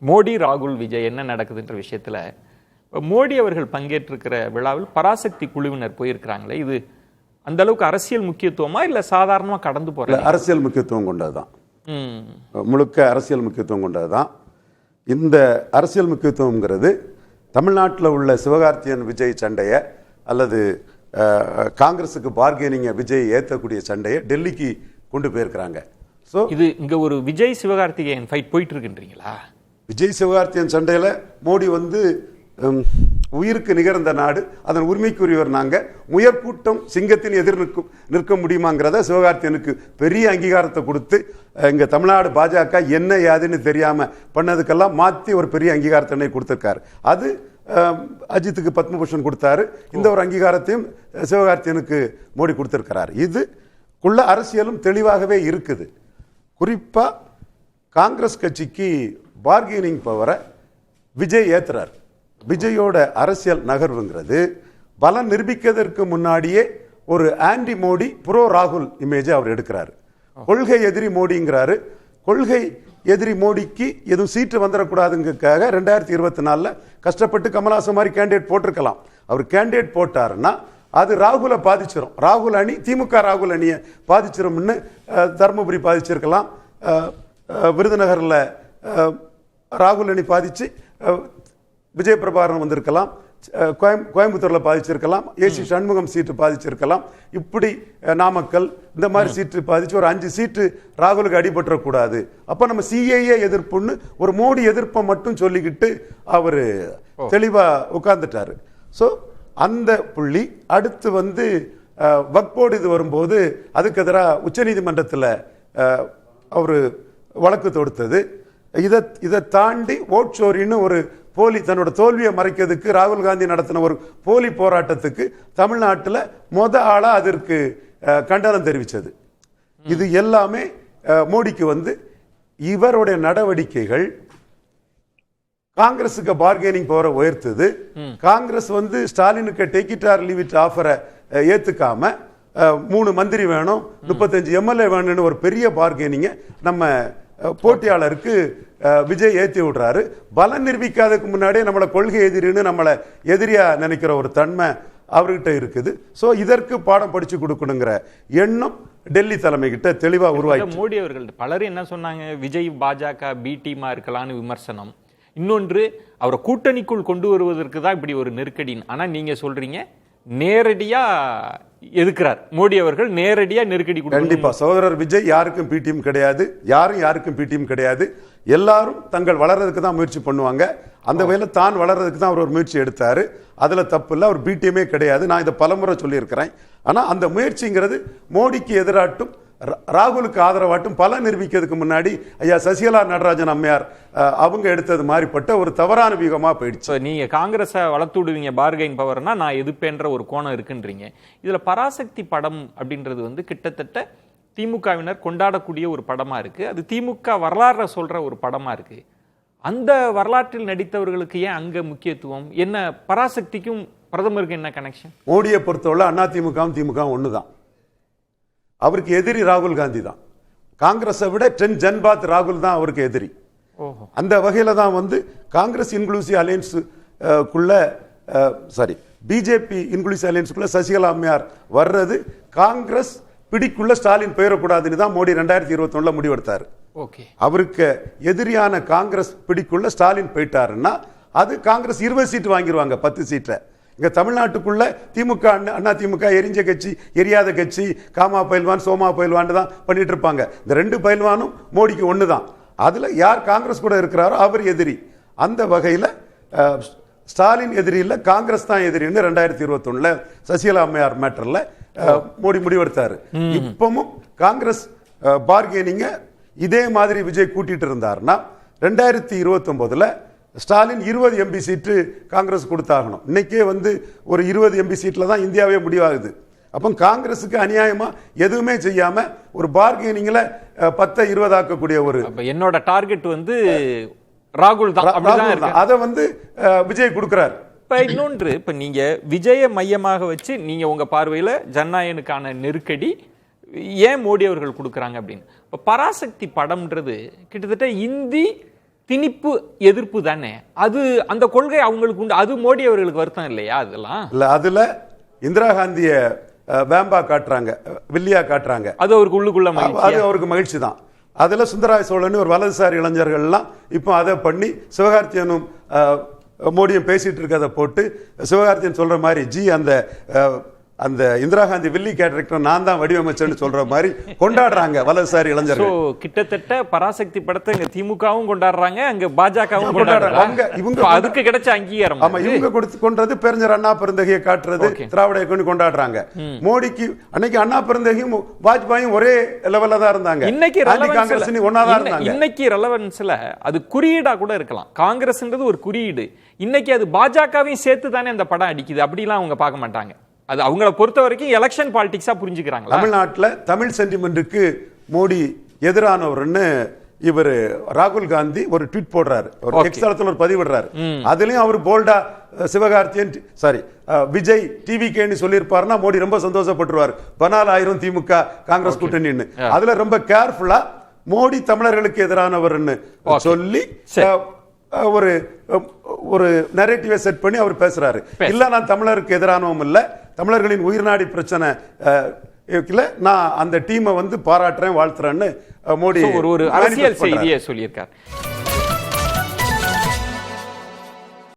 மோடி, ராகுல், விஜய் என்ன நடக்குதுன்ற விஷயத்துல மோடி அவர்கள் பங்கேற்றிருக்கிற விழாவில் பராசக்தி குழுவினர் போயிருக்கிறாங்களே, இது அந்த அளவுக்கு அரசியல் முக்கியத்துவமா இல்ல சாதாரணமா கடந்து போற? அரசியல் முக்கியத்துவம் கொண்டதுதான், முழுக்க அரசியல் முக்கியத்துவம் கொண்டதுதான். இந்த அரசியல் முக்கியத்துவம்ங்கிறது தமிழ்நாட்டில் உள்ள சிவகார்த்தியன் விஜய் சண்டையை அல்லது காங்கிரஸுக்கு பார்கெனிங்க விஜய் ஏற்றக்கூடிய சண்டையை டெல்லிக்கு கொண்டு போயிருக்கிறாங்க. ஸோ இது இங்க ஒரு விஜய் சிவகார்த்திகேயன் ஃபைட் போயிட்டு இருக்குன்றீங்களா? விஜய் சிவகார்த்தியன் சண்டையில் மோடி வந்து உயிருக்கு நிகர்ந்த நாடு, அதன் உரிமைக்குரியவர் நாங்கள், முயற்கூட்டம் சிங்கத்தின் எதிர் நிற்க முடியுமாங்கிறத சிவகார்த்தியனுக்கு பெரிய அங்கீகாரத்தை கொடுத்து இங்கே தமிழ்நாடு பாஜக என்ன யாதுன்னு தெரியாமல் பண்ணதுக்கெல்லாம் மாற்றி ஒரு பெரிய அங்கீகாரத்தை கொடுத்துருக்காரு. அது அஜித்துக்கு பத்மபூஷன் கொடுத்தாரு. இந்த ஒரு அங்கீகாரத்தையும் சிவகார்த்தியனுக்கு மோடி கொடுத்துருக்கிறார். இதுக்குள்ள அரசியலும் தெளிவாகவே இருக்குது. குறிப்பாக காங்கிரஸ் கட்சிக்கு பார்கெனிங் பவரை விஜய் ஏத்துறார். விஜயோட அரசியல் நகர்வுங்கிறது பலம் நிரூபிக்கிறதுக்கு முன்னாடியே ஒரு ஆன்டி மோடி ப்ரோ ராகுல் இமேஜை அவர் எடுக்கிறார். கொள்கை எதிரி மோடிங்கிறாரு. கொள்கை எதிரி மோடிக்கு எதுவும் சீட்டு வந்துடக்கூடாதுங்கிறதுக்காக 2024 கஷ்டப்பட்டு கமல்ஹாசன் மாதிரி கேண்டிடேட் போட்டிருக்கலாம். அவர் கேண்டிடேட் போட்டாருன்னா அது ராகுலை பாதிச்சிடும். ராகுல் அணி திமுக ராகுல் அணியை பாதிச்சிரும்னு தருமபுரி பாதிச்சிருக்கலாம், விருதுநகரில் ராகுல் அணி பாதிச்சு விஜய் பிரபாகரன் வந்திருக்கலாம், கோயம்புத்தூரில் பாதிச்சிருக்கலாம், ஏசி சண்முகம் சீட்டு பாதிச்சிருக்கலாம். இப்படி நாமக்கல் இந்த மாதிரி சீட்டு பாதிச்சு ஒரு 5 சீட்டு ராகுலுக்கு அடிபட்டுறக்கூடாது. அப்போ நம்ம சிஏஏ எதிர்ப்புன்னு ஒரு மோடி எதிர்ப்பை மட்டும் சொல்லிக்கிட்டு அவர் தெளிவாக உட்கார்ந்துட்டாரு. ஸோ அந்த புள்ளி அடுத்து வந்து வக்போர்டு இது வரும்போது அதுக்கு எதிராக உச்சநீதிமன்றத்தில் அவர் வழக்கு தொடுத்தது. இதை தாண்டி ஓட் சோரின்னு ஒரு போலி, தன்னோட தோல்வியை மறைக்கிறதுக்கு ராகுல் காந்தி நடத்தின ஒரு போலி போராட்டத்துக்கு தமிழ்நாட்டில் ஆளா அதற்கு கண்டனம் தெரிவித்தது. இது எல்லாமே மோடிக்கு வந்து இவருடைய நடவடிக்கைகள் காங்கிரஸுக்கு பார்கெனிங் பவரை உயர்த்துது. காங்கிரஸ் வந்து ஸ்டாலினுக்கு take it or leave it ஆஃபரை ஏத்துக்காம 3 மந்திரி வேணும், 35 எம்எல்ஏ வேணும்னு ஒரு பெரிய பார்கெனிங்க நம்ம போட்டியாளருக்கு விஜய் ஏற்றி விடுறாரு. பலம் நிரூபிக்காததுக்கு முன்னாடியே நம்மளை கொள்கை எதிரின்னு நம்மளை எதிரியா நினைக்கிற ஒரு தன்மை அவர்கிட்ட இருக்குது. ஸோ இதற்கு பாடம் படிச்சு கொடுக்கணுங்கிற எண்ணம் டெல்லி தலைமை கிட்ட தெளிவா உருவாகி. மோடி அவர்கள் பலரும் என்ன சொன்னாங்க, விஜய் பாஜக பி டீமா இருக்கலாம்னு விமர்சனம். இன்னொன்று, அவரை கூட்டணிக்குள் கொண்டு வருவதற்கு தான் இப்படி ஒரு நெருக்கடின்னு. ஆனா நீங்க சொல்றீங்க நேரடியா எதுக்குறார் மோடி அவர்கள், நேரடியா நெருக்கடி. கண்டிப்பா சகோதரர் விஜய் யாருக்கும் பிடிஎம் கிடையாது, யாருக்கும் பிடிஎம் கிடையாது. எல்லாரும் தங்கள் வளர்றதுக்கு தான் முயற்சி பண்ணுவாங்க. அந்த வகையில் தான் வளர்றதுக்கு தான் அவர் ஒரு முயற்சி எடுத்தாரு. அதுல தப்பு இல்லை, அவர் பிடிஎம்மே கிடையாது. நான் இதை பலமுறை சொல்லியிருக்கிறேன். ஆனா அந்த முயற்சிங்கிறது மோடிக்கு எதிராட்டும் ராகுலுக்கு ஆதரவாட்டும் பல நிரூபிக்கிறதுக்கு முன்னாடி ஐயா சசிகலா நடராஜன் அம்மையார் அவங்க எடுத்தது மாதிரிப்பட்ட ஒரு தவறான வியூகமா போயிடுச்சு. நீங்க காங்கிரஸை வளர்த்து விடுவீங்க பார்கெயின் பவர்னா நான் எதுப்பேன்ற ஒரு கோணம் இருக்குன்றீங்க. இதுல பராசக்தி படம் அப்படின்றது வந்து கிட்டத்தட்ட திமுகவினர் கொண்டாடக்கூடிய ஒரு படமா இருக்கு. அது திமுக வரலாறு சொல்ற ஒரு படமா இருக்கு. அந்த வரலாற்றில் நடித்தவர்களுக்கு ஏன் அங்க முக்கியத்துவம் என்ன? பராசக்திக்கும் பிரதமருக்கு என்ன கனெக்ஷன்? மோடியை பொறுத்தவரை அதிமுக திமுக ஒண்ணுதான். அவருக்கு எதிரி ராகுல் காந்தி தான். காங்கிரஸை விட 10 ஜன்பாத் ராகுல் தான் அவருக்கு எதிரி. அந்த வகையில தான் வந்து Congress inclusive alliance BJP inclusive அலையன்ஸ்குள்ள சசிகலா அம்மையார் வர்றது காங்கிரஸ் பிடிக்குள்ள ஸ்டாலின் பெயரக்கூடாதுன்னு தான் மோடி 2021 முடிவெடுத்தாரு. அவருக்கு எதிரியான காங்கிரஸ் பிடிக்குள்ள ஸ்டாலின் போயிட்டாருன்னா அது காங்கிரஸ் 20 சீட்டு வாங்கிடுவாங்க, 10 சீட்டை. இங்க தமிழ்நாட்டுக்குள்ள திமுக அண்ணா திமுக எரிஞ்ச கட்சி எரியாத கட்சி, காமா பயில்வான் சோமா பயில்வான் தான் பண்ணிட்டு இருப்பாங்க. இந்த 2 பயில்வானும் மோடிக்கு ஒண்ணுதான். அதுல யார் காங்கிரஸ் கூட இருக்கிறாரோ அவர் எதிரி. அந்த வகையில ஸ்டாலின் எதிரி இல்ல, காங்கிரஸ் தான் எதிரின்னு 2021 சசிகலா அம்மையார் மேட்டர்ல மோடி முடிவெடுத்தாரு. இப்பவும் காங்கிரஸ் பார்கெனிங்க இதே மாதிரி விஜய் கூட்டிட்டு இருந்தாருன்னா 2029 ஸ்டாலின் 20 எம்பி சீட்டு காங்கிரஸ் கொடுத்தாகணும். இன்னைக்கே வந்து ஒரு 20 எம்பி சீட்ல தான் இந்தியாவே முடிவாகுது. அப்போ காங்கிரஸுக்கு அநியாயமா எதுவுமே செய்யாம ஒரு பார்கெனிங்ல 10-20 ஆக்கக்கூடிய ஒரு என்னோட டார்கெட் வந்து ராகுல் தான். அதை வந்து விஜய் கொடுக்கிறார். இன்னொன்று, இப்ப நீங்க விஜய மையமாக வச்சு நீங்க உங்க பார்வையில ஜனநாயகனுக்கான நெருக்கடி ஏன் மோடி அவர்கள் கொடுக்குறாங்க அப்படின்னு. இப்போ பராசக்தி படம்ன்றது கிட்டத்தட்ட இந்தி திணிப்பு எதிர்ப்பு தானே அது, அந்த கொள்கை அவங்களுக்கு உண்டு. அது மோடி அவர்களுக்கு வருத்தம் இல்லையா? அதெல்லாம் இல்ல, அதுல இந்திரா காந்திய வேம்பா காட்டுறாங்க, வில்லியா காட்டுறாங்க, அது அவருக்கு உள்ளுக்குள்ள அது அவருக்கு மகிழ்ச்சி தான். அதுல சுந்தரராய சோழன் ஒரு வலதுசாரி இளைஞர்கள்லாம் இப்போ அதை பண்ணி சிவகார்த்தியனும் மோடியும் பேசிட்டு இருக்கதை போட்டு சிவகார்த்தியன் சொல்ற மாதிரி ஜி அந்த இந்திரா காந்தி வில்லி கேரக்டர் நான் தான் வடிவமைச்சேன்னு சொல்ற மாதிரி கொண்டாடுறாங்க வலதுசாரி இளைஞர்கள். கிட்டத்தட்ட பராசக்தி படத்தை இங்க திமுகவும் கொண்டாடுறாங்க, அங்க பாஜகவும் கொண்டாடுறாங்க. இவங்க அதுக்கு கிடைச்ச அங்கீகாரம். ஆமா, இவங்க கொடுத்து கொண்டது பேரறிஞர் அண்ணா பெருந்தகையை காட்டுறது, திராவிட இயக்கம் கொண்டாடுறாங்க. மோடிக்கு அன்னைக்கு அண்ணா பெருந்தகையும் வாஜ்பாயும் ஒரே லெவல்ல தான் இருந்தாங்க. இன்னைக்கு காங்கிரஸ் ஒன்னாதான் இருந்தாங்க. இன்னைக்கு ரெலவன்ஸ்ல அது குறியீடா கூட இருக்கலாம். காங்கிரஸ்ன்றது ஒரு குறியீடு. இன்னைக்கு அது பாஜகவையும் சேர்த்து தானே அந்த படம் அடிக்குது. அப்படிலாம் அவங்க பார்க்க மாட்டாங்க. அது அவங்கள பொறுத்த வரைக்கும் எலெக்ஷன் பாலிடிக்ஸா புரிஞ்சுக்கிறாங்க. தமிழ்நாட்டில் தமிழ் சென்டிமெண்ட்டுக்கு மோடி எதிரானவர்னு இவர் ராகுல் காந்தி ஒரு ட்வீட் போடுறாரு, ஒரு எக்ஸ் தளத்தில் ஒரு பதிவிடுறாரு. அதுலயும் அவர் போல்டா சிவகார்த்தியன் விஜய் டிவிகேன்னு சொல்லியிருப்பாருன்னா மோடி ரொம்ப சந்தோஷப்பட்டுருவார். 14,000 திமுக காங்கிரஸ் கூட்டணின்னு. அதுல ரொம்ப கேர்ஃபுல்லா மோடி தமிழர்களுக்கு எதிரானவர்னு சொல்லி ஒரு ஒரு நரேட்டிவை செட் பண்ணி அவர் பேசுறாரு. இல்ல நான் தமிழருக்கு எதிரானவும் இல்ல, தமிழர்களின் உயிர்நாடி பிரச்சனை நான் அந்த டீமை வந்து பாராட்டுறேன், வாழ்த்துறேன்னு மோடி ஒரு அரசியல் செய்தியை சொல்லியிருக்கார்.